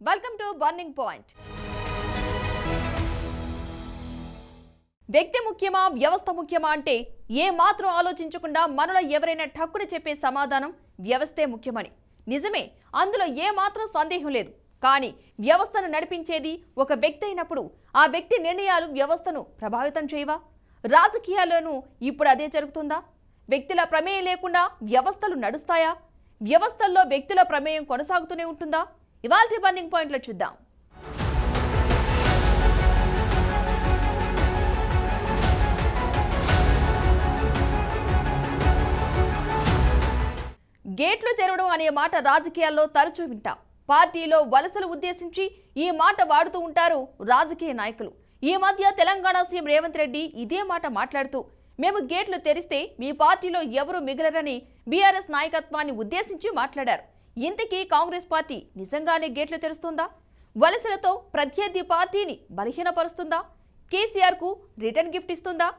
Welcome to burning point. వ్యక్తి ముఖ్యమా వ్యవస్థ ముఖ్యమా అంటే ఏ మాత్రం ఆలోచించకుండా మనలో ఎవరైనా ఠక్కున చెప్పే సమాధానం వ్యవస్థే ముఖ్యమని. నిజమే, అందులో ఏ మాత్రం సందేహం లేదు. కానీ వ్యవస్థను నడిపించేది ఒక వ్యక్తి అయినప్పుడు ఆ వ్యక్తి నిర్ణయాలు వ్యవస్థను ప్రభావితం చేయవా? రాజకీయాల్లోనూ ఇప్పుడు అదే జరుగుతుందా? వ్యక్తుల ప్రమేయం లేకుండా వ్యవస్థలు నడుస్తాయా? వ్యవస్థల్లో వ్యక్తుల ప్రమేయం కొనసాగుతూనే ఉంటుందా? ఇవాల్టి బర్నింగ్ పాయింట్లో చూద్దాం. గేట్లు తెరవడం అనే మాట రాజకీయాల్లో తరచూ వింటాం. పార్టీలో వలసలు ఉద్దేశించి ఈ మాట వాడుతూ ఉంటారు రాజకీయ నాయకులు. ఈ మధ్య తెలంగాణ సీఎం రేవంత్ రెడ్డి ఇదే మాట మాట్లాడుతూ, మేము గేట్లు తెరిస్తే మీ పార్టీలో ఎవరు మిగలరని బీఆర్ఎస్ నాయకత్వాన్ని ఉద్దేశించి మాట్లాడారు. ఇంతకీ కాంగ్రెస్ పార్టీ నిజంగానే గేట్లు తెరుస్తుందా? వలసలతో ప్రత్యర్థి పార్టీని బలహీనపరుస్తుందా? కేసీఆర్ కు రిటర్న్ గిఫ్ట్ ఇస్తుందా?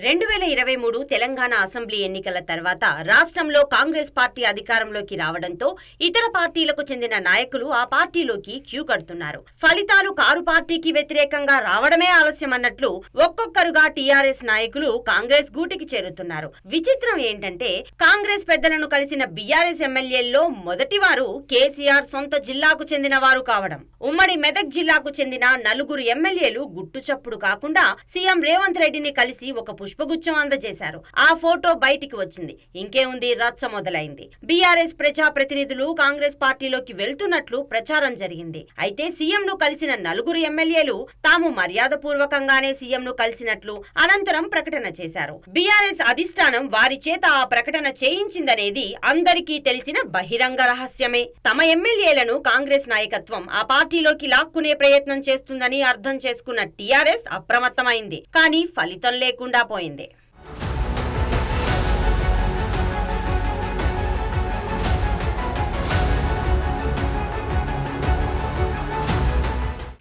2023 తెలంగాణ అసెంబ్లీ ఎన్నికల తర్వాత రాష్ట్రంలో కాంగ్రెస్ పార్టీ అధికారంలోకి రావడంతో ఇతర పార్టీలకు చెందిన నాయకులు ఆ పార్టీలోకి క్యూ కడుతున్నారు. ఫలితాలు కారు పార్టీకి వ్యతిరేకంగా రావడమే ఆలస్యమన్నట్లు ఒక్కొక్కరుగా టీఆర్ఎస్ నాయకులు కాంగ్రెస్ గూటికి చేరుతున్నారు. విచిత్రం ఏంటంటే కాంగ్రెస్ పెద్దలను కలిసిన బీఆర్ఎస్ ఎమ్మెల్యేల్లో మొదటివారు కేసీఆర్ సొంత జిల్లాకు చెందిన వారు కావడం. ఉమ్మడి మెదక్ జిల్లాకు చెందిన 4 ఎమ్మెల్యేలు గుట్టుచప్పుడు కాకుండా సీఎం రేవంత్ రెడ్డిని కలిసి ఒక పుష్పగుచ్చం అందజేశారు. ఆ ఫోటో బయటికి వచ్చింది. ఇంకేముంది, రచ్చ మొదలైంది. బీఆర్ఎస్ ప్రజా ప్రతినిధులు కాంగ్రెస్ పార్టీలోకి వెళ్తున్నట్లు ప్రచారం జరిగింది. అయితే సీఎం ను కలిసిన 4 ఎమ్మెల్యేలు తాము మర్యాదపూర్వకంగానే సీఎం ను కలిసినట్లు అనంతరం ప్రకటన చేశారు. బీఆర్ఎస్ అధిష్టానం వారి చేత ఆ ప్రకటన చేయించిందనేది అందరికీ తెలిసిన బహిరంగ రహస్యమే. తమ ఎమ్మెల్యేలను కాంగ్రెస్ నాయకత్వం ఆ పార్టీలోకి లాక్కునే ప్రయత్నం చేస్తుందని అర్థం చేసుకున్న టీఆర్ఎస్ అప్రమత్తమైంది. కానీ ఫలితం లేకుండా పోయింది.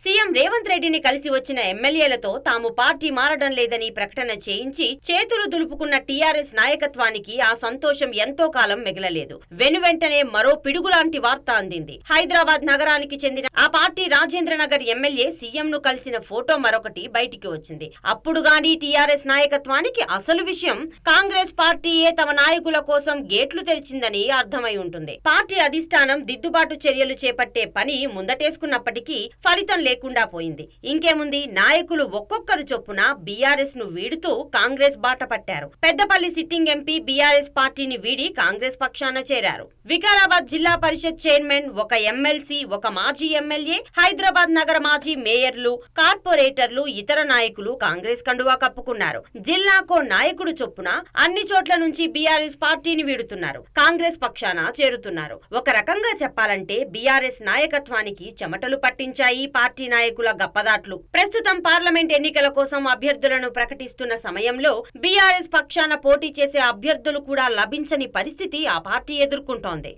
సీఎం రేవంత్ రెడ్డిని కలిసి వచ్చిన ఎమ్మెల్యేలతో తాము పార్టీ మారడం లేదని ప్రకటన చేయించి చేతులు దులుపుకున్న టీఆర్ఎస్ నాయకత్వానికి ఆ సంతోషం ఎంతో కాలం మిగలలేదు. వెనువెంటనే మరో పిడుగులాంటి వార్త అందింది. హైదరాబాద్ నగరానికి చెందిన ఆ పార్టీ రాజేంద్రనగర్ ఎమ్మెల్యే సీఎం ను కలిసిన ఫోటో మరొకటి బయటికి వచ్చింది. అప్పుడు గానీ టీఆర్ఎస్ నాయకత్వానికి అసలు విషయం కాంగ్రెస్ పార్టీయే తమ నాయకుల కోసం గేట్లు తెరిచిందని అర్థమై ఉంటుంది. పార్టీ అధిష్టానం దిద్దుబాటు చర్యలు చేపట్టే పని ముందటేసుకున్నప్పటికీ ఫలితం లేకుండా పోయింది. ఇంకేముంది, నాయకులు ఒక్కొక్కరు చొప్పున బీఆర్ఎస్ ను వీడుతూ కాంగ్రెస్ బాట పట్టారు. పెద్దపల్లి సిట్టింగ్ ఎంపీ బీఆర్ఎస్ పార్టీని వీడి కాంగ్రెస్ పక్షాన చేరారు. వికారాబాద్ జిల్లా పరిషత్ చైర్మన్, ఒక ఎమ్మెల్సీ, ఒక మాజీ ఎమ్మెల్యే, హైదరాబాద్ నగర మాజీ మేయర్లు, కార్పొరేటర్లు, ఇతర నాయకులు కాంగ్రెస్ కండువా కప్పుకున్నారు. జిల్లాకో నాయకుడు చొప్పున అన్ని చోట్ల నుంచి బీఆర్ఎస్ పార్టీని వీడుతున్నారు. కాంగ్రెస్ పక్షాన చేరుతున్నారు. ఒక రకంగా చెప్పాలంటే బీఆర్ఎస్ నాయకత్వానికి చెమటలు పట్టించాయి పార్టీ నాయకుల గప్పదాట్లు. ప్రస్తుతం పార్లమెంట్ ఎన్నికల కోసం అభ్యర్థులను ప్రకటిస్తున్న సమయంలో బీఆర్ఎస్ పక్షాన పోటీ చేసే అభ్యర్థులు కూడా లభించని పరిస్థితి ఆ పార్టీ ఎదుర్కొంటోంది.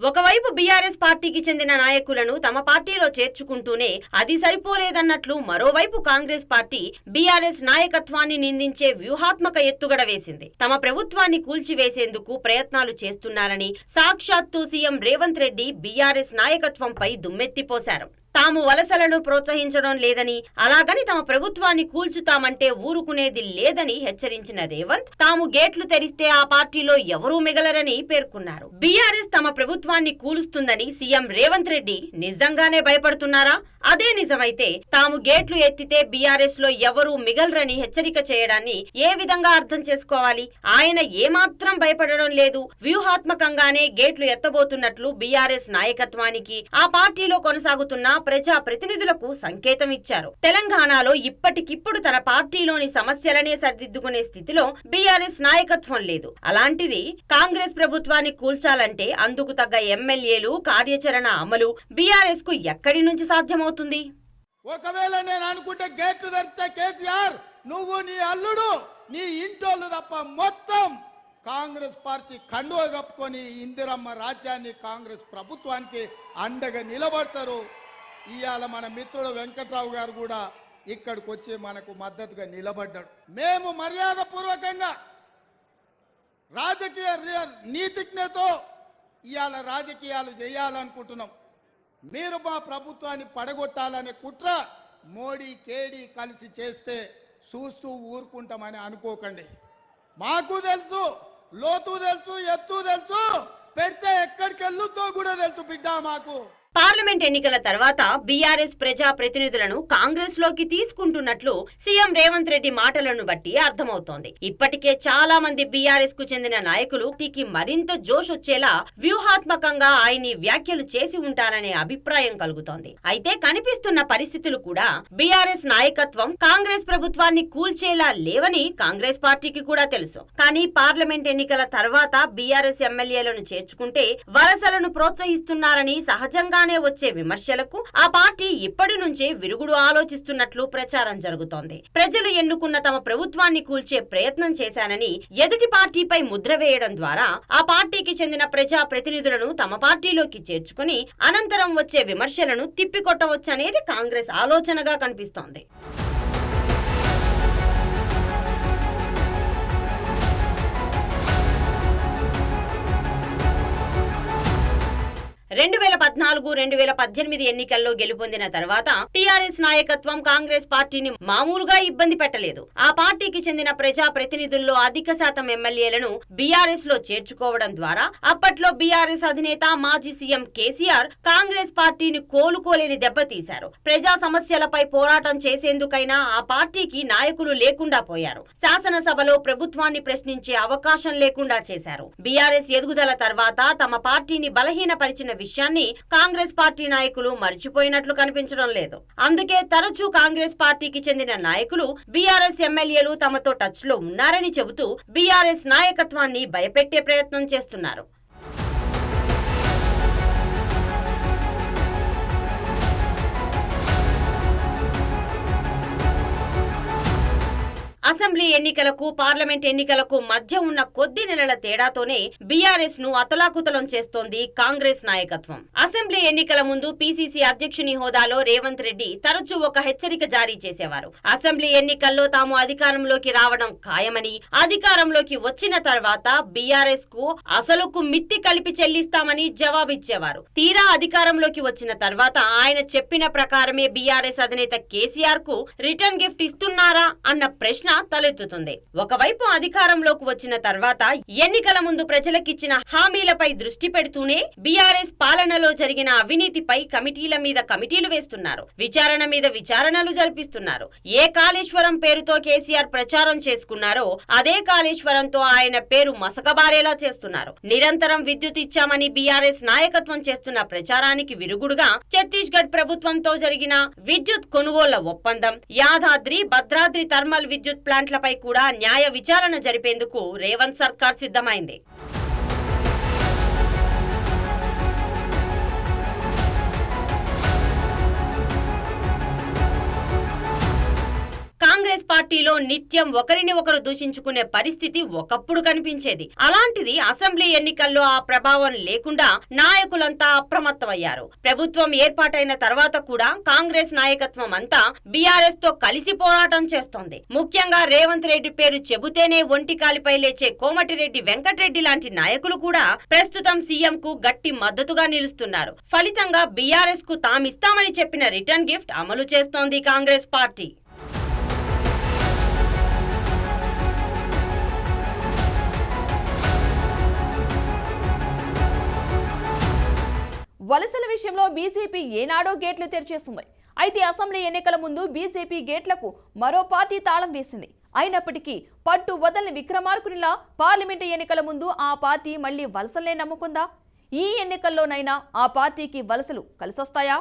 ఒకవైపు బీఆర్ఎస్ పార్టీకి చెందిన నాయకులను తమ పార్టీలో చేర్చుకుంటూనే అది సరిపోలేదన్నట్లు మరోవైపు కాంగ్రెస్ పార్టీ బీఆర్ఎస్ నాయకత్వాన్ని నిందించే వ్యూహాత్మక ఎత్తుగడ వేసింది. తమ ప్రభుత్వాన్ని కూల్చివేసేందుకు ప్రయత్నాలు చేస్తున్నారని సాక్షాత్తు సీఎం రేవంత్ రెడ్డి బీఆర్ఎస్ నాయకత్వంపై దుమ్మెత్తిపోశారు. తాము వలసలను ప్రోత్సహించడం లేదని, అలాగని తమ ప్రభుత్వాన్ని కూల్చుతామంటే ఊరుకునేది లేదని హెచ్చరించిన రేవంత్ తాము గేట్లు తెరిస్తే ఆ పార్టీలో ఎవరూ మిగలరని పేర్కొన్నారు. బీఆర్ఎస్ తమ ప్రభుత్వాన్ని కూలుస్తుందని సీఎం రేవంత్ రెడ్డి నిజంగానే భయపడుతున్నారా? అదే నిజమైతే తాము గేట్లు ఎత్తితే బీఆర్ఎస్ లో ఎవరూ మిగలరని హెచ్చరిక చేయడాన్ని ఏ విధంగా అర్థం చేసుకోవాలి? ఆయన ఏమాత్రం భయపడడం లేదు, వ్యూహాత్మకంగానే గేట్లు ఎత్తబోతున్నట్లు బీఆర్ఎస్ నాయకత్వానికి, ఆ పార్టీలో కొనసాగుతున్న ప్రజా ప్రతినిధులకు సంకేతం ఇచ్చారు. తెలంగాణలో ఇప్పటికిప్పుడు తన పార్టీలోని సమస్యలనే సరిదిద్దుకునే స్థితిలో బీఆర్ఎస్ నాయకత్వం లేదు. అలాంటిది కాంగ్రెస్ ప్రభుత్వాన్ని కూల్చాలంటే అందుకు తగ్గ ఎమ్మెల్యేలు, కార్యాచరణ అమలు బీఆర్ఎస్ కు ఎక్కడి నుంచి సాధ్యమవుతుంది? ఒకవేళ నేను అనుకుంటే గేట్లు తెరిస్తే కేసీఆర్, నువ్వు, నీ అల్లుడు, నీ ఇంటోళ్ళు తప్ప మొత్తం కాంగ్రెస్ పార్టీ కండువ కప్పుకొని ఇందిరమ్మ రాజ్యాన్ని కాంగ్రెస్ ప్రభుత్వానికి అండగా నిలబడతారు. ఇవాళ మన మిత్రుడు వెంకట్రావు గారు కూడా ఇక్కడికి వచ్చి మనకు మద్దతుగా నిలబడ్డాడు. మేము మర్యాదపూర్వకంగా రాజకీయ నీతిజ్ఞతో ఇవాళ రాజకీయాలు చేయాలనుకుంటున్నాం. మీరు మా ప్రభుత్వాన్ని పడగొట్టాలనే కుట్ర మోడీ కేడీ కలిసి చేస్తే చూస్తూ ఊరుకుంటామని అనుకోకండి. మాకు తెలుసు, లోతు తెలుసు, ఎత్తు తెలుసు, పెడితే ఎక్కడికి వెళ్ళుతో కూడా తెలుసు బిడ్డ మాకు. పార్లమెంట్ ఎన్నికల తర్వాత బీఆర్ఎస్ ప్రజా ప్రతినిధులను కాంగ్రెస్ లోకి తీసుకుంటున్నట్లు సీఎం రేవంత్ రెడ్డి మాటలను బట్టి అర్థమవుతోంది. ఇప్పటికే చాలా మంది బీఆర్ఎస్ కు చెందిన నాయకులు టీకి మరింత జోష్ వచ్చేలా వ్యూహాత్మకంగా ఆయన్ని వ్యాఖ్యలు చేసి ఉంటారనే అభిప్రాయం కలుగుతోంది. అయితే కనిపిస్తున్న పరిస్థితులు కూడా బీఆర్ఎస్ నాయకత్వం కాంగ్రెస్ ప్రభుత్వాన్ని కూల్చేలా లేవని కాంగ్రెస్ పార్టీకి కూడా తెలుసు. కానీ పార్లమెంట్ ఎన్నికల తర్వాత బీఆర్ఎస్ ఎమ్మెల్యేలను చేర్చుకుంటే వలసలను ప్రోత్సహిస్తున్నారని సహజంగా వచ్చే విమర్శలకు ఆ పార్టీ ఇప్పటి నుంచే విరుగుడు ఆలోచిస్తున్నట్లు ప్రచారం జరుగుతోంది. ప్రజలు ఎన్నుకున్న తమ ప్రభుత్వాన్ని కూల్చే ప్రయత్నం చేశానని ఎదుటి పార్టీపై ముద్ర వేయడం ద్వారా ఆ పార్టీకి చెందిన ప్రజా ప్రతినిధులను తమ పార్టీలోకి చేర్చుకుని అనంతరం వచ్చే విమర్శలను తిప్పికొట్టవచ్చనేది కాంగ్రెస్ ఆలోచనగా కనిపిస్తోంది. 2014-2018 ఎన్నికల్లో గెలుపొందిన తర్వాత టీఆర్ఎస్ నాయకత్వం కాంగ్రెస్ పార్టీని మామూలుగా ఇబ్బంది పెట్టలేదు. ఆ పార్టీకి చెందిన ప్రజా ప్రతినిధుల్లో అధిక శాతం ఎమ్మెల్యేలను బీఆర్ఎస్ లో చేర్చుకోవడం ద్వారా అప్పట్లో బీఆర్ఎస్ అధినేత మాజీ సీఎం కేసీఆర్ కాంగ్రెస్ పార్టీని కోలుకోలేని దెబ్బతీశారు. ప్రజా సమస్యలపై పోరాటం చేసేందుకైనా ఆ పార్టీకి నాయకులు లేకుండా పోయారు. శాసనసభలో ప్రభుత్వాన్ని ప్రశ్నించే అవకాశం లేకుండా చేశారు. బీఆర్ఎస్ ఎదుగుదల తర్వాత తమ పార్టీని బలహీనపరిచిన విషయాన్ని కాంగ్రెస్ పార్టీ నాయకులు మర్చిపోయినట్లు కనిపించడం లేదు. అందుకే తరచూ కాంగ్రెస్ పార్టీకి చెందిన నాయకులు బీఆర్ఎస్ ఎమ్మెల్యేలు తమతో టచ్ లో ఉన్నారని చెబుతూ బీఆర్ఎస్ నాయకత్వాన్ని భయపెట్టే ప్రయత్నం చేస్తున్నారు. అసెంబ్లీ ఎన్నికలకు పార్లమెంట్ ఎన్నికలకు మధ్య ఉన్న కొద్ది నెలల తేడాతోనే బీఆర్ఎస్ ను అతలాకుతలం చేస్తోంది కాంగ్రెస్ నాయకత్వం. అసెంబ్లీ ఎన్నికల ముందు పీసీసీ అధ్యక్షుని హోదాలో రేవంత్ రెడ్డి తరచూ ఒక హెచ్చరిక జారీ చేసేవారు. అసెంబ్లీ ఎన్నికల్లో తాము అధికారంలోకి రావడం ఖాయమని, అధికారంలోకి వచ్చిన తర్వాత బీఆర్ఎస్ కు అసలుకు మిత్తి కలిపి చెల్లిస్తామని జవాబిచ్చేవారు. తీరా అధికారంలోకి వచ్చిన తర్వాత ఆయన చెప్పిన ప్రకారమే బీఆర్ఎస్ అధినేత కేసీఆర్ కు రిటర్న్ గిఫ్ట్ ఇస్తున్నారా అన్న ప్రశ్న తలెత్తుతుంది. ఒకవైపు అధికారంలోకి వచ్చిన తర్వాత ఎన్నికల ముందు ప్రజలకిచ్చిన హామీలపై దృష్టి పెడుతూనే బీఆర్ఎస్ పాలనలో జరిగిన అవినీతిపై కమిటీల మీద కమిటీలు వేస్తున్నారు. విచారణ మీద విచారణలు జరిపిస్తున్నారు. ఏ కాళేశ్వరం పేరుతో కేసీఆర్ ప్రచారం చేసుకున్నారో అదే కాళేశ్వరంతో ఆయన పేరు మసకబారేలా చేస్తున్నారు. నిరంతరం విద్యుత్ ఇచ్చామని బీఆర్ఎస్ నాయకత్వం చేస్తున్న ప్రచారానికి విరుగుడుగా ఛత్తీస్గఢ్ ప్రభుత్వంతో జరిగిన విద్యుత్ కొనుగోళ్ల ఒప్పందం, యాదాద్రి భద్రాద్రి థర్మల్ విద్యుత్ ప్లాంట్లపై కూడా న్యాయ విచారణ జరిపేందుకు రేవంత్ సర్కార్ సిద్ధమైంది. కాంగ్రెస్ పార్టీలో నిత్యం ఒకరిని ఒకరు దూషించుకునే పరిస్థితి ఒకప్పుడు కనిపించేది. అలాంటిది అసెంబ్లీ ఎన్నికల్లో ఆ ప్రభావం లేకుండా నాయకులంతా అప్రమత్తమయ్యారు. ప్రభుత్వం ఏర్పాటైన తర్వాత కూడా కాంగ్రెస్ నాయకత్వం అంతా బీఆర్ఎస్ తో కలిసి పోరాటం చేస్తోంది. ముఖ్యంగా రేవంత్ రెడ్డి పేరు చెబుతేనే ఒంటికాలిపై లేచే కోమటిరెడ్డి వెంకటరెడ్డి లాంటి నాయకులు కూడా ప్రస్తుతం సీఎం కు గట్టి మద్దతుగా నిలుస్తున్నారు. ఫలితంగా బీఆర్ఎస్ కు తామిస్తామని చెప్పిన రిటర్న్ గిఫ్ట్ అమలు చేస్తోంది కాంగ్రెస్ పార్టీ. వలసల విషయంలో బీజేపీ ఏనాడో గేట్లు తెరిచేస్తుంది. అయితే అసెంబ్లీ ఎన్నికల ముందు బీజేపీ గేట్లకు మరో పార్టీ తాళం వేసింది. అయినప్పటికీ పట్టు వదలని విక్రమార్కునిలా పార్లమెంటు ఎన్నికల ముందు ఆ పార్టీ మళ్లీ వలసలనే నమ్ముకుందా? ఈ ఎన్నికల్లోనైనా ఆ పార్టీకి వలసలు కలిసొస్తాయా?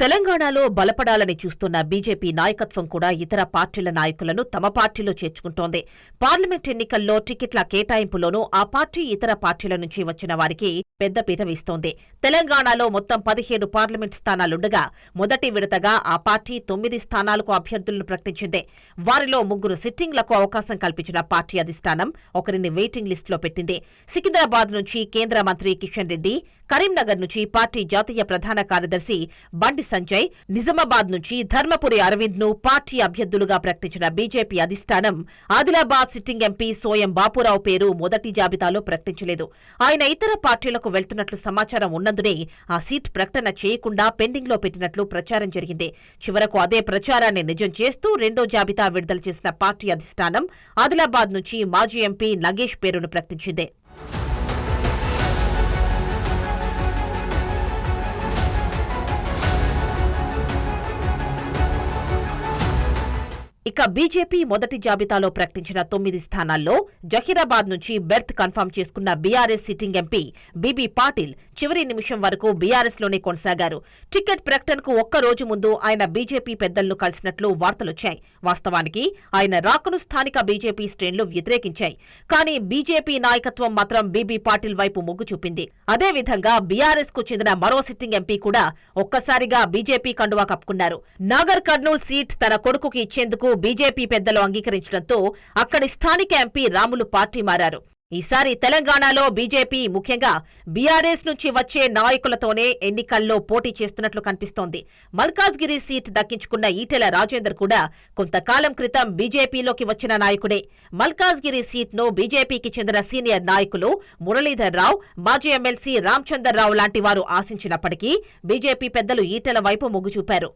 తెలంగాణలో బలపడాలని చూస్తున్న బీజేపీ నాయకత్వం కూడా ఇతర పార్టీల నాయకులను తమ పార్టీలో చేర్చుకుంటోంది. పార్లమెంట్ ఎన్నికల్లో టికెట్ల కేటాయింపులోనూ ఆ పార్టీ ఇతర పార్టీల నుంచి వచ్చిన వారికి పెద్దపీట వేస్తోంది. తెలంగాణలో మొత్తం 17 పార్లమెంట్ స్థానాలుండగా మొదటి విడతగా ఆ పార్టీ 9 స్థానాలకు అభ్యర్థులను ప్రకటించింది. వారిలో 3 సిట్టింగ్లకు అవకాశం కల్పించిన పార్టీ అధిష్టానం ఒకరిని వెయిటింగ్ లిస్టులో పెట్టింది. సికింద్రాబాద్ నుంచి కేంద్ర మంత్రి కిషన్ రెడ్డి, కరీంనగర్ నుంచి పార్టీ జాతీయ ప్రధాన కార్యదర్శి బండి సంజయ్, నిజామాబాద్ నుంచి ధర్మపురి అరవింద్ ను పార్టీ అభ్యర్థులుగా ప్రకటించిన బీజేపీ అధిష్టానం ఆదిలాబాద్ సిట్టింగ్ ఎంపీ సోయం బాపురావు పేరు మొదటి జాబితాలో ప్రకటించలేదు. ఆయన ఇతర పార్టీలకు వెళ్తున్నట్లు సమాచారం ఉన్నందునే ఆ సీట్ ప్రకటన చేయకుండా పెండింగ్ లో పెట్టినట్లు ప్రచారం జరిగింది. చివరకు అదే ప్రచారాన్ని నిజం చేస్తూ రెండో జాబితా విడుదల చేసిన పార్టీ అధిష్టానం ఆదిలాబాద్ నుంచి మాజీ ఎంపీ నగేష్ పేరును ప్రకటించింది. ఇక బీజేపీ మొదటి జాబితాలో ప్రకటించిన 9 స్థానాల్లో జహీరాబాద్ నుంచి బెర్త్ కన్ఫర్మ్ చేసుకున్న BRS sitting MP BB Patil చివరి నిమిషం వరకు బీఆర్ఎస్లోనే కొనసాగారు. టికెట్ ప్రకటనకు ఒక్క రోజు ముందు ఆయన బీజేపీ పెద్దలను కలిసినట్లు వార్తలొచ్చాయి. వాస్తవానికి ఆయన రాకను స్థానిక బీజేపీ శ్రేణులు వ్యతిరేకించాయి. కానీ బీజేపీ నాయకత్వం మాత్రం బీబీ పాటిల్ వైపు మొగ్గు చూపింది. అదేవిధంగా బీఆర్ఎస్ కు చెందిన మరో సిట్టింగ్ ఎంపీ కూడా ఒక్కసారిగా బీజేపీ కండువా కప్పుకున్నారు. నాగర్ కర్నూల్ సీట్ తన కొడుకుకి ఇచ్చేందుకు బీజేపీ పెద్దలు అంగీకరించడంతో అక్కడి స్థానిక ఎంపీ రాములు పార్టీ మారారు. ఈసారి తెలంగాణలో బీజేపీ ముఖ్యంగా బీఆర్ఎస్ నుంచి వచ్చే నాయకులతోనే ఎన్నికల్లో పోటీ చేస్తున్నట్లు కనిపిస్తోంది. మల్కాజ్గిరి సీట్ దక్కించుకున్న ఈటెల రాజేందర్ కూడా కొంతకాలం క్రితం బీజేపీలోకి వచ్చిన నాయకుడే. మల్కాజ్గిరి సీట్ను బీజేపీకి చెందిన సీనియర్ నాయకులు మురళీధర్ రావు, మాజీ ఎమ్మెల్సీ రామచందర్ రావు లాంటి వారు ఆశించినప్పటికీ బీజేపీ పెద్దలు ఈటెల వైపు మొగ్గు చూపారు.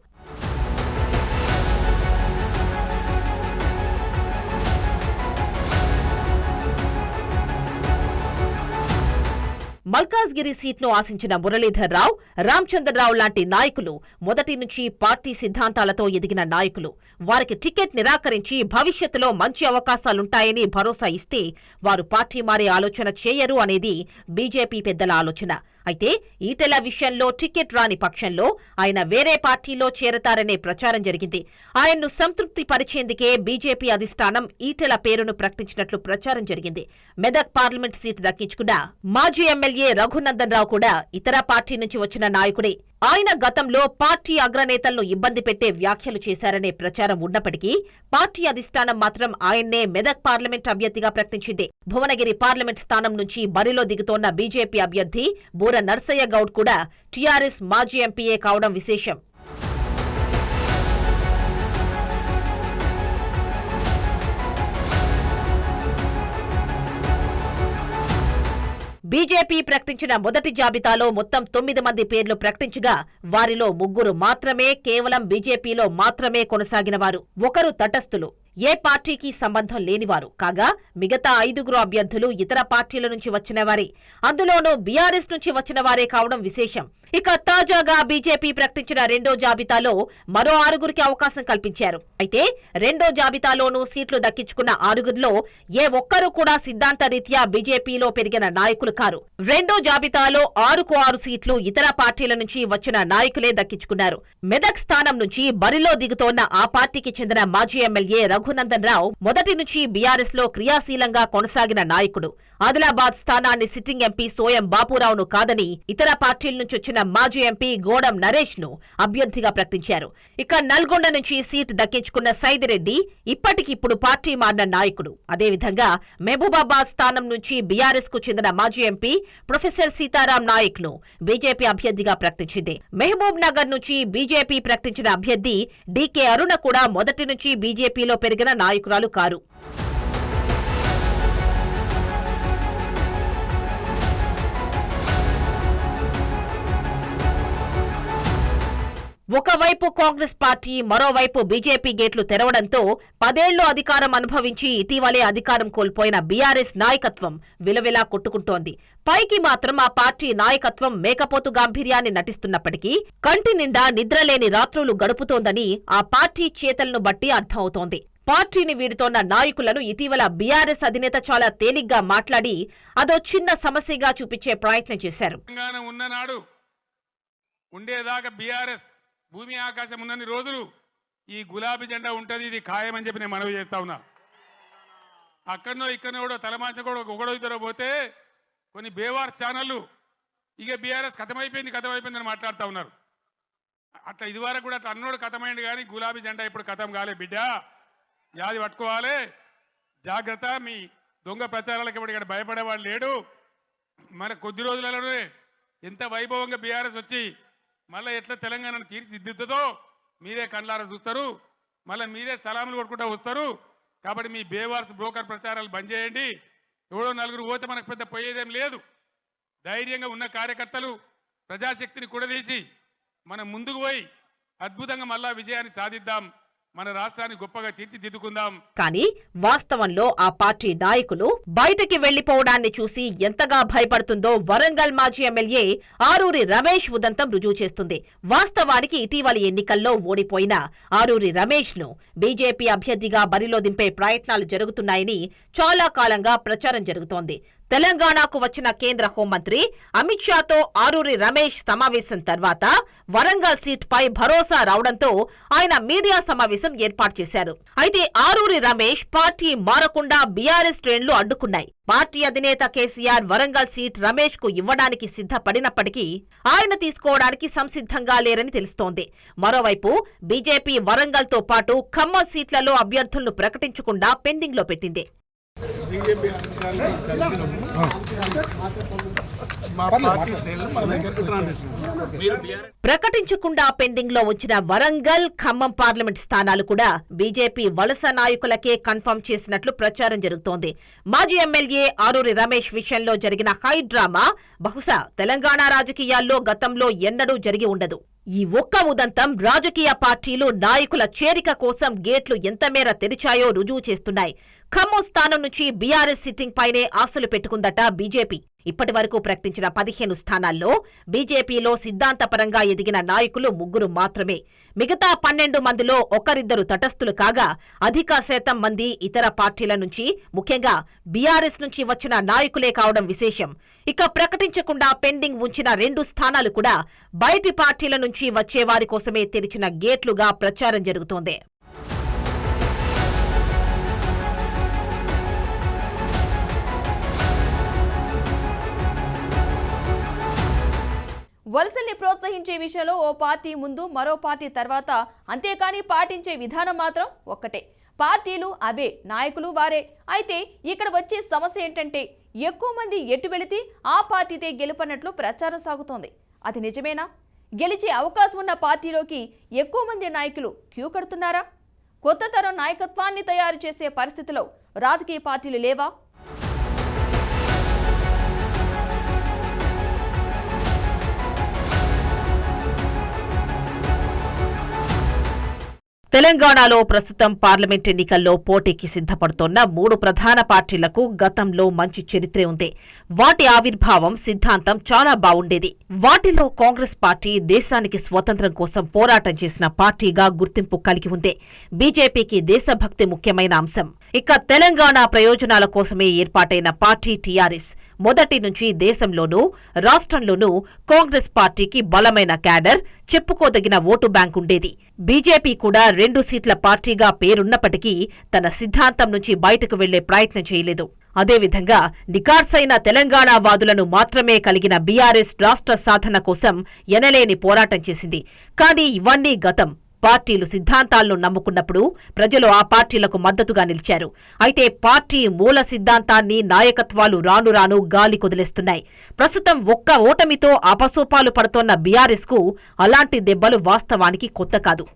మల్కాజ్గిరి సీట్ను ఆశించిన మురళీధర్ రావు, రామచంద్రరావు లాంటి నాయకులు మొదటి నుంచి పార్టీ సిద్ధాంతాలతో ఎదిగిన నాయకులు. వారికి టికెట్ నిరాకరించి భవిష్యత్తులో మంచి అవకాశాలుంటాయని భరోసా ఇస్తే వారు పార్టీ మారే ఆలోచన చేయరు అనేది బీజేపీ పెద్దల ఆలోచన. అయితే ఈటెల విషయంలో టికెట్ రాని పక్షంలో ఆయన వేరే పార్టీలో చేరతారనే ప్రచారం జరిగింది. ఆయన్ను సంతృప్తి పరిచేందుకే బీజేపీ అధిష్టానం ఈటెల పేరును ప్రకటించినట్లు ప్రచారం జరిగింది. మెదక్ పార్లమెంట్ సీటు దక్కించుకున్న మాజీ ఎమ్మెల్యే రఘునందన్ రావు కూడా ఇతర పార్టీ నుంచి వచ్చిన నాయకుడే. ఆయన గతంలో పార్టీ అగ్రనేతలను ఇబ్బంది పెట్టే వ్యాఖ్యలు చేశారనే ప్రచారం ఉన్నప్పటికీ పార్టీ అధిష్టానం మాత్రం ఆయన్నే మెదక్ పార్లమెంట్ అభ్యర్థిగా ప్రకటించింది. భువనగిరి పార్లమెంట్ స్థానం నుంచి బరిలో దిగుతోన్న బీజేపీ అభ్యర్థి బూర నర్సయ్య గౌడ్ కూడా టీఆర్ఎస్ మాజీ ఎంపీఏ కావడం విశేషం. బీజేపీ ప్రకటించిన మొదటి జాబితాలో మొత్తం 9 మంది పేర్లు ప్రకటించగా వారిలో 3 మాత్రమే కేవలం బీజేపీలో మాత్రమే కొనసాగినవారు. ఒకరు తటస్థులు, ఏ పార్టీకి సంబంధం లేనివారు కాగా మిగతా 5గురు అభ్యర్థులు ఇతర పార్టీల నుంచి వచ్చినవారే. అందులోనూ బీఆర్ఎస్ నుంచి వచ్చినవారే కావడం విశేషం. ఇక తాజాగా బీజేపీ ప్రకటించిన రెండో జాబితాలో మరో 6గురికి అవకాశం కల్పించారు. అయితే రెండో జాబితాలోనూ సీట్లు దక్కించుకున్న 6గురిలో ఏ ఒక్కరూ కూడా సిద్ధాంత రీత్యా బీజేపీలో పెరిగిన నాయకులు కారు. రెండో జాబితాలో 6కు 6 సీట్లు ఇతర పార్టీల నుంచి వచ్చిన నాయకులే దక్కించుకున్నారు. మెదక్ స్థానం నుంచి బరిలో దిగుతోన్న ఆ పార్టీకి చెందిన మాజీ ఎమ్మెల్యే రఘునందన్ రావు మొదటి నుంచి బీఆర్ఎస్ లో క్రియాశీలంగా కొనసాగిన నాయకుడు. ఆదిలాబాద్ స్థానాన్ని సిట్టింగ్ ఎంపీ సోయం బాపురావును కాదని ఇతర పార్టీల నుంచి వచ్చిన మాజీ ఎంపీ గోడం నరేష్ ను అభ్యర్థిగా ప్రకటించారు. ఇక నల్గొండ నుంచి సీట్ దక్కించుకున్న సైదిరెడ్డి ఇప్పటికిప్పుడు పార్టీ మారిన నాయకుడు. అదేవిధంగా మహబూబాబాద్ స్థానం నుంచి బీఆర్ఎస్ కు చెందిన మాజీ ఎంపీ ప్రొఫెసర్ సీతారాం నాయక్ ను బీజేపీ అభ్యర్థిగా ప్రకటించింది. మహబూబ్ నగర్ నుంచి బీజేపీ ప్రకటించిన అభ్యర్థి డీకే అరుణ కూడా మొదటి నుంచి బీజేపీలో పెరిగిన నాయకురాలు కారు. ఒకవైపు కాంగ్రెస్ పార్టీ, మరోవైపు బీజేపీ గేట్లు తెరవడంతో 10 ఏళ్లు అధికారం అనుభవించి ఇటీవలే అధికారం కోల్పోయిన బీఆర్ఎస్ నాయకత్వం విలవిలా కొట్టుకుంటోంది. పైకి మాత్రం ఆ పార్టీ నాయకత్వం మేకపోతు గాంభీర్యాన్ని నటిస్తున్నప్పటికీ కంటి నిండా నిద్రలేని రాత్రులు గడుపుతోందని ఆ పార్టీ చేతలను బట్టి అర్థమవుతోంది. పార్టీని వీడుతోన్న నాయకులను ఇటీవల బీఆర్ఎస్ అధినేత చాలా తేలిగ్గా మాట్లాడి అదో చిన్న సమస్యగా చూపించే ప్రయత్నం చేశారు. భూమి ఆకాశం ఉన్నన్ని రోజులు ఈ గులాబీ జెండా ఉంటుంది, ఇది ఖాయమని చెప్పి నేను మనవి చేస్తా ఉన్నా. అక్కడనో ఇక్కడనో కూడా తలమాంచ కూడా ఒకడో ఇద్దరు పోతే కొన్ని బేవార్ ఛానళ్ళు ఇక బీఆర్ఎస్ కథమైపోయిందని మాట్లాడుతూ ఉన్నారు. అట్లా ఇదివరకు కూడా అట్లా అన్నోడు కథమైంది, కానీ గులాబీ జెండా ఇప్పుడు కథం కాలే బిడ్డ. యాది పట్టుకోవాలి, జాగ్రత్త. మీ దొంగ ప్రచారాలకు ఇప్పుడు ఇక్కడ భయపడేవాడు లేడు. మన కొద్ది రోజులలోనే ఎంత వైభవంగా బీఆర్ఎస్ వచ్చి మళ్ళీ ఎట్లా తెలంగాణను తీర్చిదిద్దుతుందో మీరే కళ్ళారా చూస్తారు. మళ్ళీ మీరే సలాములు కొట్టుకుంటూ వస్తారు. కాబట్టి మీ బేవార్స్ బ్రోకర్ ప్రచారాలు బంద్ చేయండి. ఎవడో నలుగురు పోతే మనకు పెద్ద పోయేదేం లేదు. ధైర్యంగా ఉన్న కార్యకర్తలు ప్రజాశక్తిని కూడదీసి మనం ముందుకు పోయి అద్భుతంగా మళ్ళా విజయాన్ని సాధిద్దాం. మన రాష్ట్రాన్ని గొప్పగా తీర్చిదిద్దుకుందాం. కానీ వాస్తవంలో ఆ పార్టీ నాయకులు బయటికి వెళ్లిపోవడాన్ని చూసి ఎంతగా భయపడుతుందో వరంగల్ మాజీ ఎమ్మెల్యే ఆరూరి రమేష్ ఉదంతం రుజువు చేస్తుంది. వాస్తవానికి ఇటీవలి ఎన్నికల్లో ఓడిపోయిన ఆరూరి రమేష్ ను బీజేపీ అభ్యర్థిగా బరిలో దింపే ప్రయత్నాలు జరుగుతున్నాయని చాలా కాలంగా ప్రచారం జరుగుతోంది. తెలంగాణకు వచ్చిన కేంద్ర హోంమంత్రి అమిత్ షాతో ఆరూరి రమేష్ సమావేశం తర్వాత వరంగల్ సీట్పై భరోసా రావడంతో ఆయన మీడియా సమావేశం ఏర్పాటు చేశారు. అయితే ఆరూరి రమేష్ పార్టీ మారకుండా బీఆర్ఎస్ శ్రేణులు అడ్డుకున్నాయి. పార్టీ అధినేత కేసీఆర్ వరంగల్ సీట్ రమేష్ కు ఇవ్వడానికి సిద్ధపడినప్పటికీ ఆయన తీసుకోవడానికి సంసిద్ధంగా లేరని తెలుస్తోంది. మరోవైపు బీజేపీ వరంగల్ తో పాటు ఖమ్మం సీట్లలో అభ్యర్థులను ప్రకటించకుండా పెండింగ్ లో పెట్టింది. ప్రకటించకుండా పెండింగ్ లో ఉంచిన వరంగల్, ఖమ్మం పార్లమెంట్ స్థానాలు కూడా బీజేపీ వలస నాయకులకే కన్ఫర్మ్ చేసినట్లు ప్రచారం జరుగుతోంది. మాజీ ఎమ్మెల్యే ఆరూరి రమేష్ విషయంలో జరిగిన హై డ్రామా బహుశా తెలంగాణ రాజకీయాల్లో గతంలో ఎన్నడూ జరిగి ఉండదు. ఈ ఒక్క ఉదంతం రాజకీయ పార్టీలు నాయకుల చేరిక కోసం గేట్లు ఎంతమేర తెరిచాయో రుజువు చేస్తున్నాయి. ఖమ్మం స్థానం నుంచి బీఆర్ఎస్ సిట్టింగ్ పైనే ఆశలు పెట్టుకుందట బీజేపీ. ఇప్పటి వరకు ప్రకటించిన 15 స్థానాల్లో బీజేపీలో సిద్ధాంతపరంగా ఎదిగిన నాయకులు 3 మాత్రమే. మిగతా 12 మందిలో ఒకరిద్దరు తటస్థులు కాగా అధిక శాతం మంది ఇతర పార్టీల నుంచి, ముఖ్యంగా బీఆర్ఎస్ నుంచి వచ్చిన నాయకులే కావడం విశేషం. ఇక ప్రకటించకుండా పెండింగ్ ఉంచిన 2 స్థానాలు కూడా బయటి పార్టీల నుంచి వచ్చేవారి కోసమే తెరిచిన గేట్లుగా ప్రచారం జరుగుతోంది. వలసల్ని ప్రోత్సహించే విషయంలో ఓ పార్టీ ముందు, మరో పార్టీ తర్వాత, అంతేకాని పాటించే విధానం మాత్రం ఒక్కటే. పార్టీలు అవే, నాయకులు వారే. అయితే ఇక్కడ వచ్చే సమస్య ఏంటంటే ఎక్కువ మంది ఎటు వెళితే ఆ పార్టీతే గెలుపన్నట్లు ప్రచారం సాగుతోంది. అది నిజమేనా? గెలిచే అవకాశం ఉన్న పార్టీలోకి ఎక్కువ మంది నాయకులు క్యూ కడుతున్నారా? కొత్త తరం నాయకత్వాన్ని తయారు చేసే పరిస్థితిలో రాజకీయ పార్టీలు లేవా? తెలంగాణలో ప్రస్తుతం పార్లమెంట్ ఎన్నికల్లో పోటీకి సిద్ధపడుతోన్న 3 ప్రధాన పార్టీలకు గతంలో మంచి చరిత్రే ఉంది. వాటి ఆవిర్భావం, సిద్ధాంతం చాలా బావుండేది. వాటిలో కాంగ్రెస్ పార్టీ దేశానికి స్వతంత్రం కోసం పోరాటం చేసిన పార్టీగా గుర్తింపు కలిగి ఉంది. బీజేపీకి దేశభక్తి ముఖ్యమైన అంశం. ఇక తెలంగాణ ప్రయోజనాల కోసమే ఏర్పాటైన పార్టీ టీఆర్ఎస్. మొదటి నుంచి దేశంలోనూ రాష్ట్రంలోనూ కాంగ్రెస్ పార్టీకి బలమైన క్యాడర్, చెప్పుకోదగిన ఓటు బ్యాంక్ ఉండేది. బీజేపీ కూడా 2 సీట్ల పార్టీగా పేరున్నప్పటికీ తన సిద్ధాంతం నుంచి బయటకు వెళ్లే ప్రయత్నం చేయలేదు. అదేవిధంగా నికార్సైన తెలంగాణవాదులను మాత్రమే కలిగిన బీఆర్ఎస్ రాష్ట్ర సాధన కోసం ఎనలేని పోరాటం చేసింది. కానీ ఇవన్నీ గతం. పార్టీలు సిద్ధాంతాలను నమ్ముకున్నప్పుడు ప్రజలు ఆ పార్టీలకు మద్దతుగా నిలిచారు. అయితే పార్టీ మూల సిద్ధాంతాన్ని నాయకత్వాలు రాను రాను గాలి కొదిలేస్తున్నాయి. ప్రస్తుతం ఒక్క ఓటమితో అపసోపాలు పడుతోన్న బీఆర్ఎస్ కు అలాంటి దెబ్బలు వాస్తవానికి కొత్త కాదు.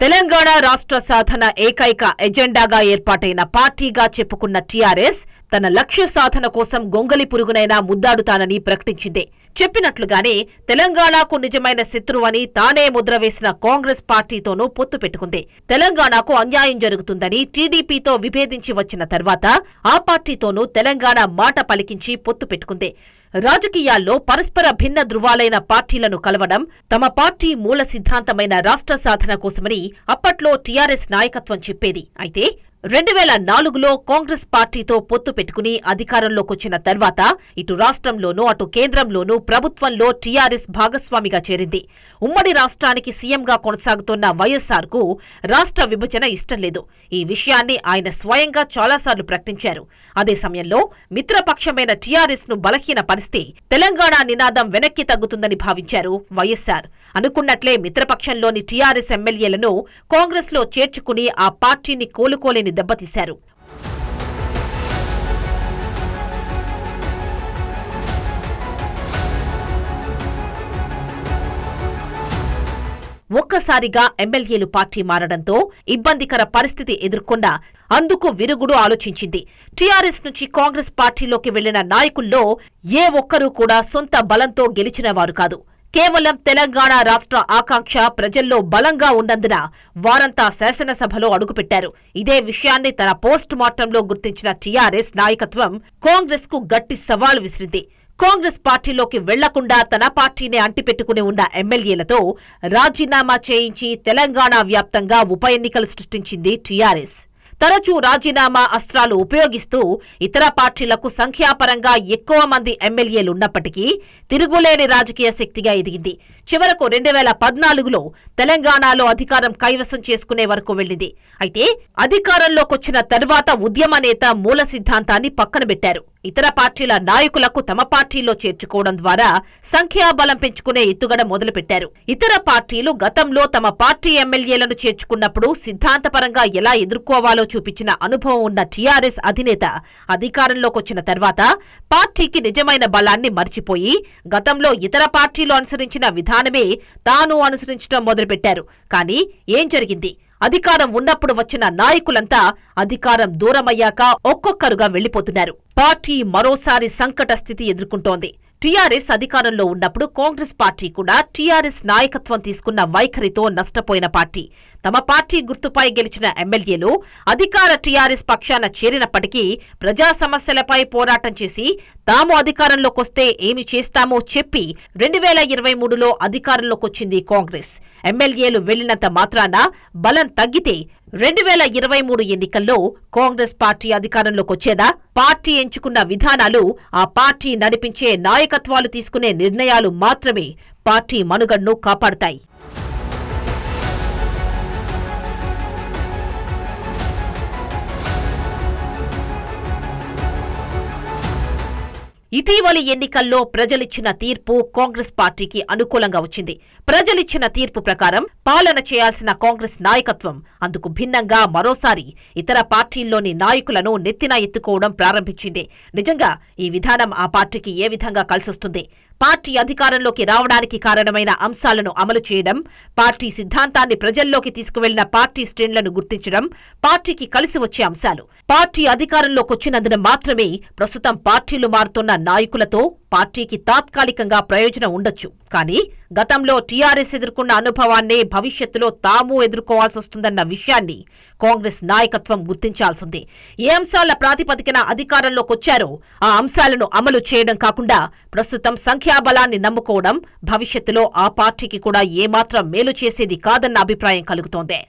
తెలంగాణ రాష్ట్ర సాధన ఏకైక ఎజెండాగా ఏర్పాటైన పార్టీగా చెప్పుకున్న టీఆర్ఎస్ తన లక్ష్య సాధన కోసం గొంగలి పురుగునైనా ముద్దాడుతానని ప్రకటించింది. చెప్పినట్లుగానే తెలంగాణకు నిజమైన శత్రువని తానే ముద్ర వేసిన కాంగ్రెస్ పార్టీతోనూ పొత్తు పెట్టుకుంది. తెలంగాణకు అన్యాయం జరుగుతుందని టీడీపీతో విభేదించి వచ్చిన తర్వాత ఆ పార్టీతోనూ తెలంగాణ మాట పలికించి పొత్తు పెట్టుకుంది. రాజకీయాల్లో పరస్పర భిన్న ధృవాలైన పార్టీలను కలవడం తమ పార్టీ మూల సిద్ధాంతమైన రాష్ట్ర సాధన కోసమని అప్పట్లో టీఆర్ఎస్ నాయకత్వం చెప్పేది. అయితే 2004లో కాంగ్రెస్ పార్టీతో పొత్తు పెట్టుకుని అధికారంలోకొచ్చిన తర్వాత ఇటు రాష్ట్రంలోనూ అటు కేంద్రంలోనూ ప్రభుత్వంలో టీఆర్ఎస్ భాగస్వామిగా చేరింది. ఉమ్మడి రాష్ట్రానికి సీఎంగా కొనసాగుతోన్న వైఎస్ఆర్కు రాష్ట్ర విభజన ఇష్టం లేదు. ఈ విషయాన్ని ఆయన స్వయంగా చాలాసార్లు ప్రకటించారు. అదే సమయంలో మిత్రపక్షమైన టీఆర్ఎస్ను బలహీనపరిస్తే తెలంగాణ నినాదం వెనక్కి తగ్గుతుందని భావించారు వైఎస్ఆర్. అనుకున్నట్లే మిత్రపక్షంలోని టీఆర్ఎస్ ఎమ్మెల్యేలను కాంగ్రెస్లో చేర్చుకుని ఆ పార్టీని కోలుకోలేని దెబ్బతీశారు. ఒక్కసారిగా ఎమ్మెల్యేలు పార్టీ మారడంతో ఇబ్బందికర పరిస్థితి ఎదుర్కొన్న అందుకు విరుగుడు ఆలోచించింది. టీఆర్ఎస్ నుంచి కాంగ్రెస్ పార్టీలోకి వెళ్లిన నాయకుల్లో ఏ ఒక్కరూ కూడా సొంత బలంతో గెలిచినవారు కాదు. కేవలం తెలంగాణ రాష్ట్ర ఆకాంక్ష ప్రజల్లో బలంగా ఉన్నందున వారంతా శాసనసభలో అడుగుపెట్టారు. ఇదే విషయాన్ని తన పోస్ట్ మార్టంలో గుర్తించిన టీఆర్ఎస్ నాయకత్వం కాంగ్రెస్ కు గట్టి సవాల్ విసిరింది. కాంగ్రెస్ పార్టీలోకి వెళ్లకుండా తన పార్టీని అంటిపెట్టుకుని ఉన్న ఎమ్మెల్యేలతో రాజీనామా చేయించి తెలంగాణ వ్యాప్తంగా ఉప ఎన్నికలు సృష్టించింది టీఆర్ఎస్. తరచూ రాజీనామా అస్త్రాలు ఉపయోగిస్తూ ఇతర పార్టీలకు సంఖ్యాపరంగా ఎక్కువ మంది ఎమ్మెల్యేలున్నప్పటికీ తిరుగులేని రాజకీయ శక్తిగా ఎదిగింది. చివరకు 2014లో తెలంగాణలో అధికారం కైవసం చేసుకునే వరకు వెళ్లింది. అయితే అధికారంలోకొచ్చిన తర్వాత ఉద్యమ నేత మూల సిద్ధాంతాన్ని పక్కన పెట్టారు. ఇతర పార్టీల నాయకులకు తమ పార్టీలో చేర్చుకోవడం ద్వారా సంఖ్యాబలం పెంచుకునే ఎత్తుగడ మొదలుపెట్టారు. ఇతర పార్టీలు గతంలో తమ పార్టీ ఎమ్మెల్యేలను చేర్చుకున్నప్పుడు సిద్ధాంతపరంగా ఎలా ఎదుర్కోవాలో చూపించిన అనుభవం ఉన్న టీఆర్ఎస్ అధినేత అధికారంలోకొచ్చిన తర్వాత పార్టీకి నిజమైన బలాన్ని మర్చిపోయి గతంలో ఇతర పార్టీలు అనుసరించిన విధానమే తాను అనుసరించడం మొదలుపెట్టారు. కానీ ఏం జరిగింది? అధికారం ఉన్నప్పుడు వచ్చిన నాయకులంతా అధికారం దూరమయ్యాక ఒక్కొక్కరుగా వెళ్లిపోతున్నారు. పార్టీ మరోసారి సంకట స్థితి ఎదుర్కొంటోంది. టీఆర్ఎస్ అధికారంలో ఉన్నప్పుడు కాంగ్రెస్ పార్టీ కూడా టీఆర్ఎస్ నాయకత్వం తీసుకున్న వైఖరితో నష్టపోయిన పార్టీ. తమ పార్టీ గుర్తుపై గెలిచిన ఎమ్మెల్యేలు అధికార టీఆర్ఎస్ పక్షాన చేరినప్పటికీ ప్రజా సమస్యలపై పోరాటం చేసి తాము అధికారంలోకొస్తే ఏమి చేస్తామో చెప్పి 2023లో అధికారంలోకొచ్చింది కాంగ్రెస్. ఎమ్మెల్యేలు వెళ్లినంత మాత్రాన బలం తగ్గితే 2023 ఎన్నికల్లో కాంగ్రెస్ పార్టీ అధికారంలోకొచ్చేదా? పార్టీ ఎంచుకున్న విధానాలు, ఆ పార్టీ నడిపించే నాయకత్వాలు తీసుకునే నిర్ణయాలు మాత్రమే పార్టీ మనుగడను కాపాడతాయి. ఇటీవలి ఎన్నికల్లో ప్రజలిచ్చిన తీర్పు కాంగ్రెస్ పార్టీకి అనుకూలంగా వచ్చింది. ప్రజలిచ్చిన తీర్పు ప్రకారం పాలన చేయాల్సిన కాంగ్రెస్ నాయకత్వం అందుకు భిన్నంగా మరోసారి ఇతర పార్టీల్లోని నాయకులను నెత్తిన ఎత్తుకోవడం ప్రారంభించింది. నిజంగా ఈ విధానం ఆ పార్టీకి ఏ విధంగా కలిసొస్తుంది? పార్టీ అధికారంలోకి రావడానికి కారణమైన అంశాలను అమలు చేయడం, పార్టీ సిద్ధాంతాన్ని ప్రజల్లోకి తీసుకువెళ్లిన పార్టీ శ్రేణులను గుర్తించడం పార్టీకి కలిసి వచ్చే అంశాలు. పార్టీ అధికారంలోకొచ్చినందున మాత్రమే ప్రస్తుతం పార్టీలు మారుతున్న నాయకులతో పార్టీకి తాత్కాలికంగా ప్రయోజనం ఉండొచ్చు. కానీ గతంలో టీఆర్ఎస్ ఎదుర్కొన్న అనుభవాన్నే భవిష్యత్తులో తాము ఎదుర్కోవాల్సొస్తుందన్న విషయాన్ని కాంగ్రెస్ నాయకత్వం గుర్తించాల్సింది. ఏ అంశాల ప్రాతిపదికన అధికారంలోకొచ్చారో ఆ అంశాలను అమలు చేయడం కాకుండా ప్రస్తుతం సంఖ్యాబలాన్ని నమ్ముకోవడం భవిష్యత్తులో ఆ పార్టీకి కూడా ఏమాత్రం మేలు చేసేది కాదన్న అభిప్రాయం కలుగుతోంది.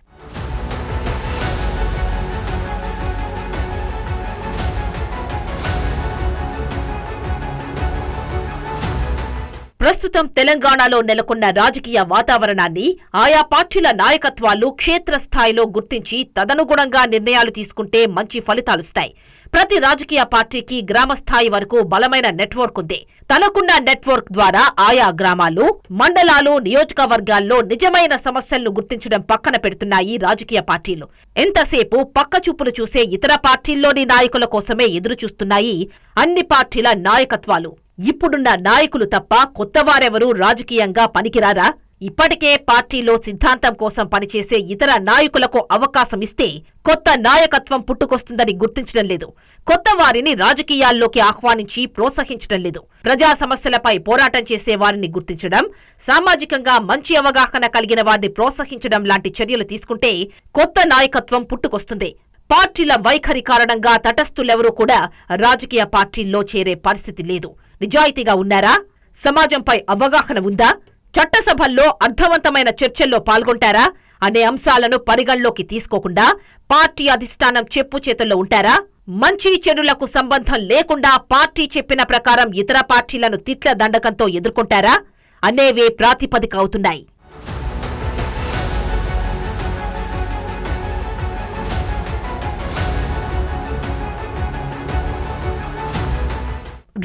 ప్రస్తుతం తెలంగాణలో నెలకొన్న రాజకీయ వాతావరణాన్ని ఆయా పార్టీల నాయకత్వాలు క్షేత్రస్థాయిలో గుర్తించి తదనుగుణంగా నిర్ణయాలు తీసుకుంటే మంచి ఫలితాలుస్తాయి. ప్రతి రాజకీయ పార్టీకి గ్రామస్థాయి వరకు బలమైన నెట్వర్క్ ఉంది. తనకున్న నెట్వర్క్ ద్వారా ఆయా గ్రామాలు, మండలాలు, నియోజకవర్గాల్లో నిజమైన సమస్యలను గుర్తించడం పక్కన పెడుతున్నాయి రాజకీయ పార్టీలు. ఎంతసేపు పక్కచూపులు చూసే ఇతర పార్టీల్లోని నాయకుల కోసమే ఎదురుచూస్తున్నాయి అన్ని పార్టీల నాయకత్వాలు. ఇప్పుడున్న నాయకులు తప్ప కొత్తవారెవరూ రాజకీయంగా పనికిరారా? ఇప్పటికే పార్టీలో సిద్ధాంతం కోసం పనిచేసే ఇతర నాయకులకు అవకాశమిస్తే కొత్త నాయకత్వం పుట్టుకొస్తుందని గుర్తించడం లేదు. కొత్త వారిని రాజకీయాల్లోకి ఆహ్వానించి ప్రోత్సహించడం లేదు. ప్రజా సమస్యలపై పోరాటం చేసే వారిని గుర్తించడం, సామాజికంగా మంచి అవగాహన కలిగిన వారిని ప్రోత్సహించడం లాంటి చర్యలు తీసుకుంటే కొత్త నాయకత్వం పుట్టుకొస్తుంది. పార్టీల వైఖరి కారణంగా తటస్థులెవరూ కూడా రాజకీయ పార్టీల్లో చేరే పరిస్థితి లేదు. నిజాయితీగా ఉన్నారా? సమాజంపై అవగాహన ఉందా? చట్టసభల్లో అర్థవంతమైన చర్చల్లో పాల్గొంటారా? అనే అంశాలను పరిగణలోకి తీసుకోకుండా పార్టీ అధిష్టానం చెప్పు చేతుల్లో ఉంటారా? మంచి చెడులకు సంబంధం లేకుండా పార్టీ చెప్పిన ప్రకారం ఇతర పార్టీలను తిట్ల దండకంతో ఎదుర్కొంటారా అనేవే ప్రాతిపదిక అవుతున్నాయి.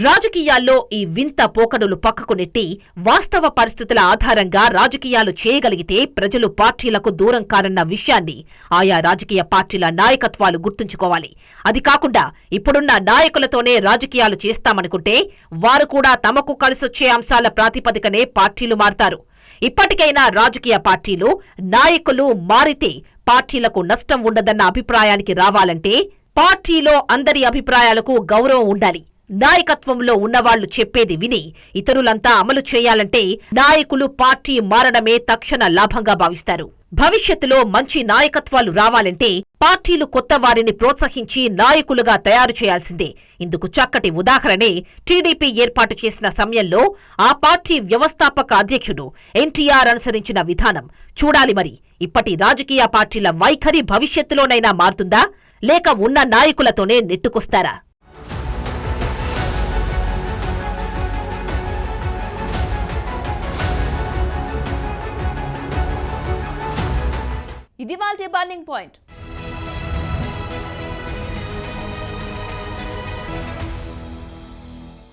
రాజకీయాల్లో ఈ వింత పోకడులు పక్కకు నెట్టి వాస్తవ పరిస్థితుల ఆధారంగా రాజకీయాలు చేయగలిగితే ప్రజలు పార్టీలకు దూరం కారన్న విషయాన్ని ఆయా రాజకీయ పార్టీల నాయకత్వాలు గుర్తుంచుకోవాలి. అది కాకుండా ఇప్పుడున్న నాయకులతోనే రాజకీయాలు చేస్తామనుకుంటే వారు కూడా తమకు కలిసొచ్చే అంశాల ప్రాతిపదికనే పార్టీలు మారతారు. ఇప్పటికైనా రాజకీయ పార్టీలు నాయకులు మారితే పార్టీలకు నష్టం ఉండదన్న అభిప్రాయానికి రావాలంటే పార్టీలో అందరి అభిప్రాయాలకు గౌరవం ఉండాలి. నాయకత్వంలో ఉన్నవాళ్లు చెప్పేది విని ఇతరులంతా అమలు చేయాలంటే నాయకులు పార్టీ మారడమే తక్షణ లాభంగా భావిస్తారు. భవిష్యత్తులో మంచి నాయకత్వాలు రావాలంటే పార్టీలు కొత్త వారిని ప్రోత్సహించి నాయకులుగా తయారు చేయాల్సిందే. ఇందుకు చక్కటి ఉదాహరణే టీడీపీ ఏర్పాటు చేసిన సమయంలో ఆ పార్టీ వ్యవస్థాపక అధ్యక్షుడు ఎన్టీఆర్ అనుసరించిన విధానం. చూడాలి మరి ఇప్పటి రాజకీయ పార్టీల వైఖరి భవిష్యత్తులోనైనా మారుతుందా, లేక ఉన్న నాయకులతోనే నెట్టుకొస్తారా? ఇది వాళ్ళ బర్నింగ్ పాయింట్.